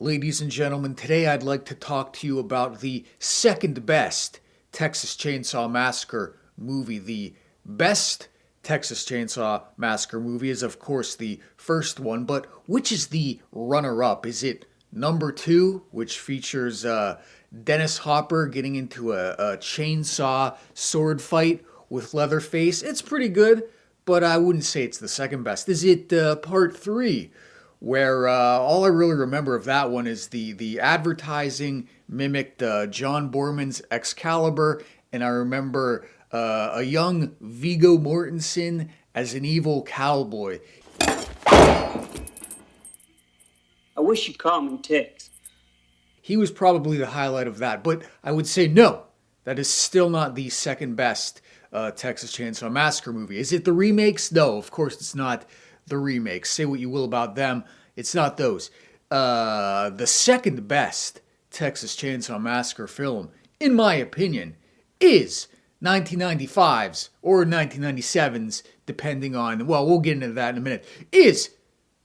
Ladies and gentlemen, today I'd like to talk to you about the second best Texas Chainsaw Massacre movie. The best Texas Chainsaw Massacre movie is, of course, the first one, but which is the runner-up? Is it number 2, which features Dennis Hopper getting into a chainsaw sword fight with Leatherface? It's pretty good, but I wouldn't say it's the second best. Is it part 3? Where all I really remember of that one is the advertising mimicked John Borman's Excalibur, and I remember a young Viggo Mortensen as an evil cowboy. I wish you'd call me Tex. He was probably the highlight of that, but I would say no, that is still not the second best Texas Chainsaw Massacre movie. Is it the remakes? No, of course it's not the remakes. Say what you will about them, it's not those. The second best Texas Chainsaw Massacre film, in my opinion, is 1995's or 1997's, depending on, well, we'll get into that in a minute, is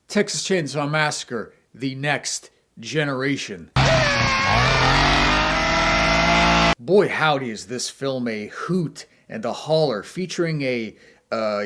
Texas Chainsaw Massacre: The Next Generation. Boy, howdy, is this film a hoot and a holler, featuring a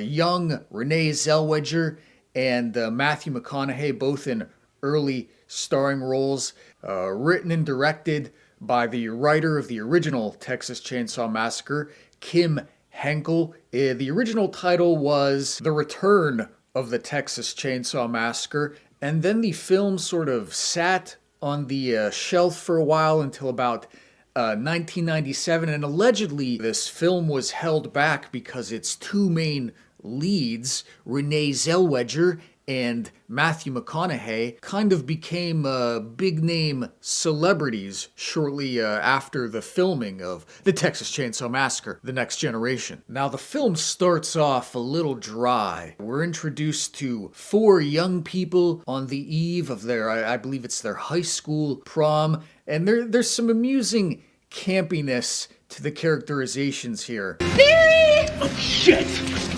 young Renée Zellweger and Matthew McConaughey, both in early starring roles, written and directed by the writer of the original Texas Chainsaw Massacre, Kim Henkel. The original title was The Return of the Texas Chainsaw Massacre, and then the film sort of sat on the shelf for a while until about 1997, and allegedly this film was held back because its two main leads, Renée Zellweger and Matthew McConaughey, kind of became big-name celebrities shortly after the filming of the Texas Chainsaw Massacre: The Next Generation. Now, the film starts off a little dry. We're introduced to 4 young people on the eve of their, I believe it's their high school prom, and there's some amusing campiness to the characterizations here. Theory! Oh, shit!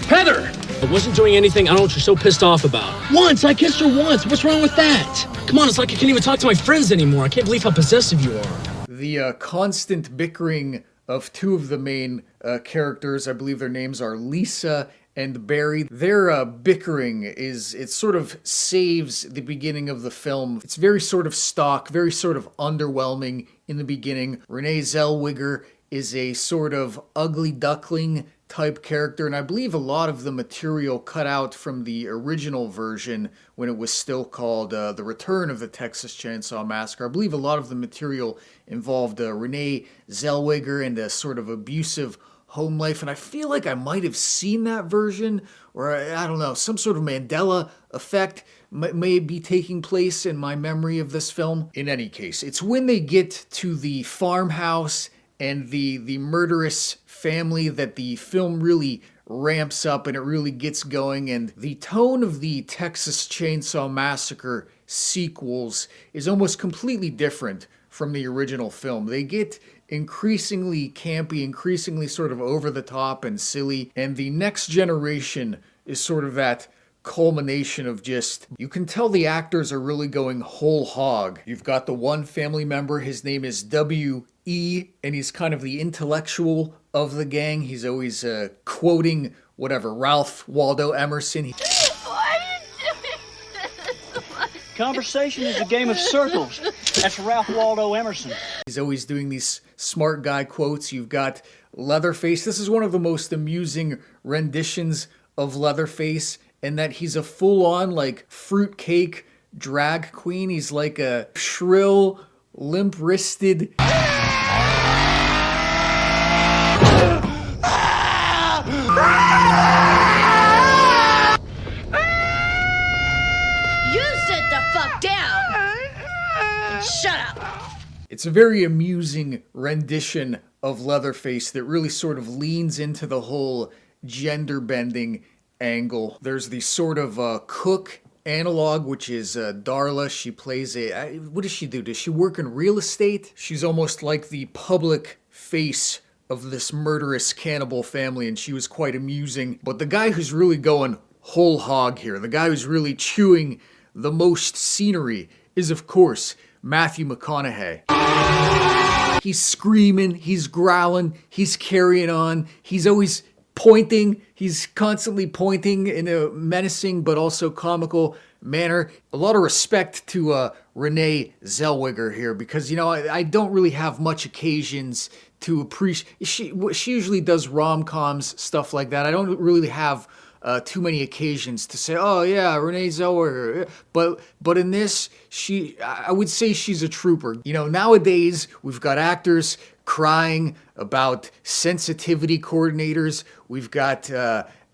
Heather! I wasn't doing anything. I don't know what you're so pissed off about. Once! I kissed her once! What's wrong with that? Come on, it's like I can't even talk to my friends anymore. I can't believe how possessive you are. The constant bickering of 2 of the main characters, I believe their names are Lisa and Barry. Their bickering it sort of saves the beginning of the film. It's very sort of stock, very sort of underwhelming in the beginning. Renée Zellweger is a sort of ugly duckling type character, and I believe a lot of the material cut out from the original version when it was still called The Return of the Texas Chainsaw Massacre. I believe a lot of the material involved Renée Zellweger and a sort of abusive home life, and I feel like I might have seen that version, or I don't know, some sort of Mandela effect may be taking place in my memory of this film. In any case, it's when they get to the farmhouse and the murderous family that the film really ramps up and it really gets going, and the tone of the Texas Chainsaw Massacre sequels is almost completely different from the original film. They get increasingly campy, increasingly sort of over the top and silly, and The Next Generation is sort of that culmination of just, you can tell the actors are really going whole hog. You've got the one family member, his name is W.E., and he's kind of the intellectual of the gang. He's always quoting whatever, Ralph Waldo Emerson. Conversation is a game of circles. That's Ralph Waldo Emerson. He's always doing these smart guy quotes. You've got Leatherface. This is one of the most amusing renditions of Leatherface, in that he's a full-on, like, fruitcake drag queen. He's like a shrill, limp-wristed... Shut up! It's a very amusing rendition of Leatherface that really sort of leans into the whole gender-bending angle. There's the sort of cook analog, which is Darla. She plays what does she do? Does she work in real estate? She's almost like the public face of this murderous cannibal family, and she was quite amusing. But the guy who's really going whole hog here, the guy who's really chewing the most scenery, is, of course, Matthew McConaughey. He's screaming, he's growling, he's carrying on, he's always pointing, he's constantly pointing in a menacing but also comical manner. A lot of respect to Renée Zellweger here, because, you know, I don't really have much occasions to appreciate. She usually does rom-coms, stuff like that. I don't really have too many occasions to say, oh yeah, Renée Zellweger. But in this, I would say she's a trooper. You know, nowadays we've got actors crying about sensitivity coordinators. We've got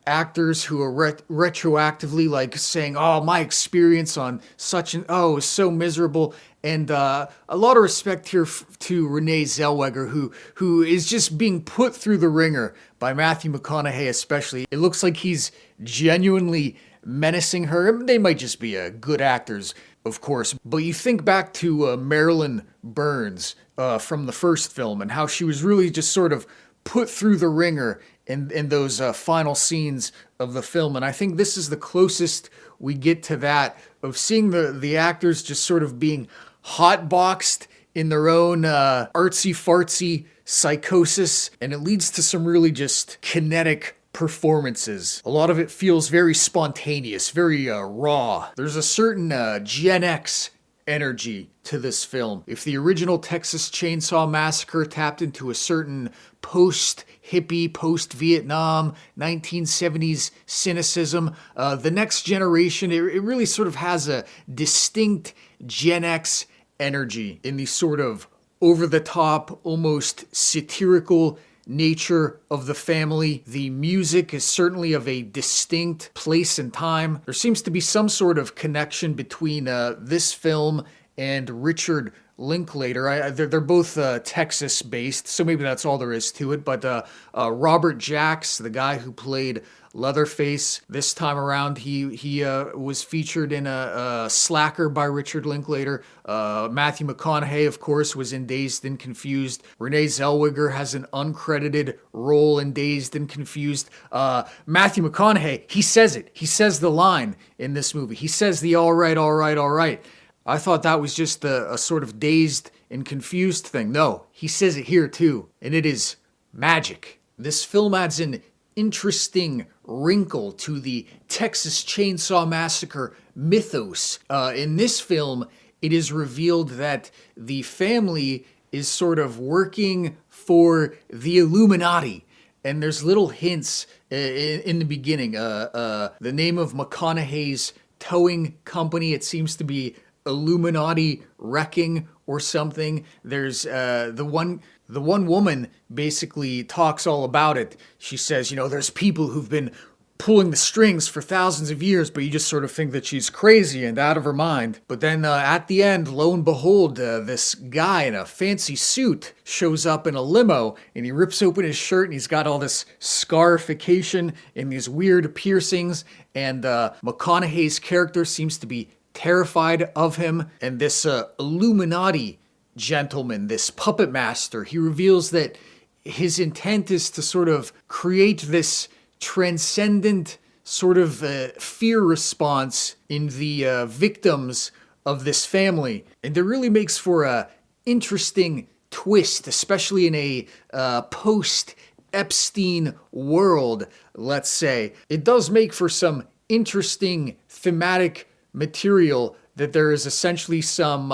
actors who are retroactively like saying, oh, my experience on such and it was so miserable. And a lot of respect here to Renée Zellweger, who is just being put through the ringer by Matthew McConaughey especially. It looks like he's genuinely menacing her. They might just be good actors, of course. But you think back to Marilyn Burns from the first film and how she was really just sort of put through the ringer in those final scenes of the film. And I think this is the closest we get to that, of seeing the actors just sort of being hotboxed in their own artsy-fartsy psychosis, and it leads to some really just kinetic performances. A lot of it feels very spontaneous, very raw. There's a certain Gen X energy to this film. If the original Texas Chainsaw Massacre tapped into a certain post-hippie, post-Vietnam, 1970s cynicism, the next generation, it really sort of has a distinct Gen X energy in the sort of over-the-top, almost satirical nature of the family. The music is certainly of a distinct place and time. There seems to be some sort of connection between this film and Richard Linklater. They're both Texas-based, so maybe that's all there is to it. But Robert Jacks, the guy who played Leatherface, this time around, he was featured in a Slacker by Richard Linklater. Matthew McConaughey, of course, was in Dazed and Confused. Renée Zellweger has an uncredited role in Dazed and Confused. Matthew McConaughey, he says it. He says the line in this movie. He says the all right, all right, all right. I thought that was just a sort of Dazed and Confused thing. No, he says it here too, and it is magic. This film adds an interesting wrinkle to the Texas Chainsaw Massacre mythos. In this film, it is revealed that the family is sort of working for the Illuminati. And there's little hints in the beginning. The name of McConaughey's towing company, it seems to be Illuminati Wrecking or something. There's the one woman basically talks all about it. She says, you know, there's people who've been pulling the strings for thousands of years, but you just sort of think that she's crazy and out of her mind. But then at the end, lo and behold, this guy in a fancy suit shows up in a limo, and he rips open his shirt, and he's got all this scarification and these weird piercings, and McConaughey's character seems to be terrified of him. And this Illuminati gentleman, this puppet master, he reveals that his intent is to sort of create this transcendent sort of fear response in the victims of this family. And it really makes for a interesting twist, especially in a post-Epstein world, let's say. It does make for some interesting thematic material, that there is essentially some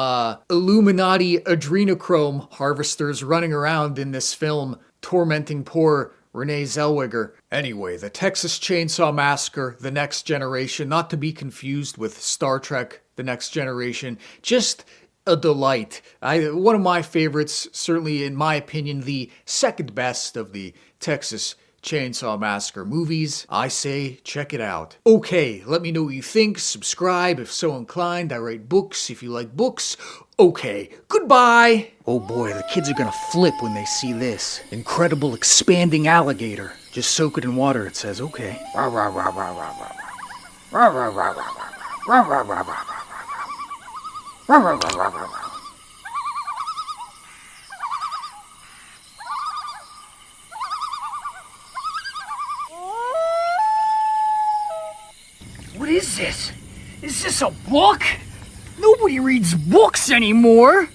Illuminati adrenochrome harvesters running around in this film, tormenting poor Renée Zellweger. Anyway, the Texas Chainsaw Massacre, The Next Generation, not to be confused with Star Trek, The Next Generation, just a delight. One of my favorites, certainly in my opinion, the second best of the Texas Chainsaw Massacre movies. I say check it out. Okay, let me know what you think. Subscribe if so inclined. I write books if you like books. Okay, goodbye. Oh boy, the kids are gonna flip when they see this. Incredible expanding alligator. Just soak it in water, it says. Okay. Rah, rah, rah, rah, rah, rah, rah. Rah, rah, rah, rah, rah, rah, rah, rah, rah, rah, rah, rah, rah, rah, rah, rah, rah. What is this? Is this a book? Nobody reads books anymore.